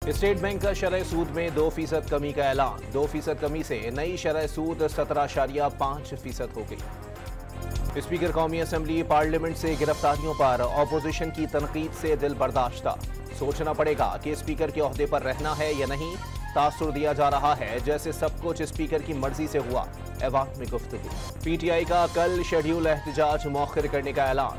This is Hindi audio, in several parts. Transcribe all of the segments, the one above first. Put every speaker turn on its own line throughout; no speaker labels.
स्टेट बैंक का शरह सूद में 2% कमी का ऐलान। 2% कमी से नई शरह सूद 17.5% हो गई। स्पीकर कौमी असम्बली पार्लियामेंट से गिरफ्तारियों पर ऑपोजिशन की तनकीद से दिल बर्दाश्ता। सोचना पड़ेगा कि स्पीकर के ओहदे पर रहना है या नहीं। तासुर दिया जा रहा है जैसे सब कुछ स्पीकर की मर्जी से हुआ। ऐवान में गुफ्तगू। पीटीआई का कल शेड्यूल एहतजाज मौखर करने का ऐलान।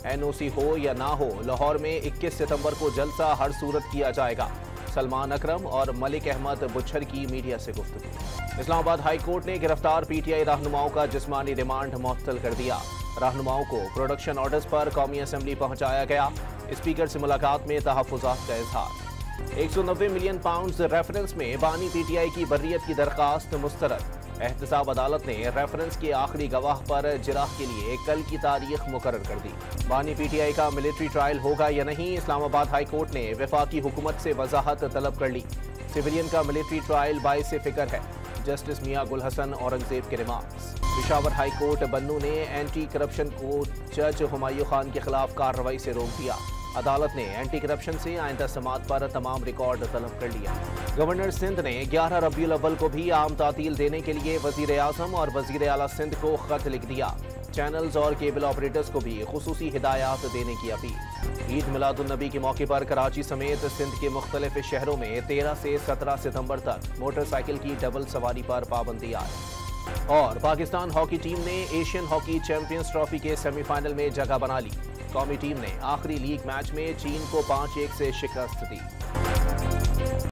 एनओसी हो या ना हो, लाहौर में 21 सितंबर को जलसा हर सूरत किया जाएगा। सलमान अकरम और मलिक अहमद बुच्छर की मीडिया से गुफ्तगू। इस्लामाबाद हाई कोर्ट ने गिरफ्तार पीटीआई रहनुमाओं का जिस्मानी रिमांड मुअत्तल कर दिया। रहनुमाओं को प्रोडक्शन ऑर्डर्स पर कौमी असम्बली पहुंचाया गया। स्पीकर से मुलाकात में तहफ़्फ़ुज़ात का इजहार। 190 मिलियन पाउंड रेफरेंस में बानी पीटीआई की बर्रियत की दरखास्त मुस्तरद। एहतसाब अदालत ने रेफरेंस के आखिरी गवाह पर जिराह के लिए कल की तारीख मुकर्रर कर दी। बानी पीटीआई का मिलिट्री ट्रायल होगा या नहीं, इस्लामाबाद हाई कोर्ट ने वफाकी हुकूमत से वजाहत तलब कर ली। सिविलियन का मिलिट्री ट्रायल बाइस फिक्र है। जस्टिस मियां गुल हसन औरंगजेब के रिमार्क्स। पेशावर हाई कोर्ट बन्नू ने एंटी करप्शन को जज हुमायूं खान के खिलाफ कार्रवाई से रोक दिया। अदालत ने एंटी करप्शन से आइंदा समात पर तमाम रिकॉर्ड तलब कर लिया। गवर्नर सिंध ने 11 रबीउल अव्वल को भी आम तातील देने के लिए वजीर आजम और वजीर आला सिंध को खत लिख दिया। चैनल्स और केबल ऑपरेटर्स को भी खुसूसी हिदायत देने की अपील। ईद मिलादुन नबी के मौके पर कराची समेत सिंध के मुख्तलिफ शहरों में 13 से 17 सितंबर तक मोटरसाइकिल की डबल सवारी पर पाबंदी आए। और पाकिस्तान हॉकी टीम ने एशियन हॉकी चैंपियंस ट्रॉफी के सेमीफाइनल में जगह बना ली। कौमी टीम ने आखिरी लीग मैच में चीन को 5-1 से शिकस्त दी।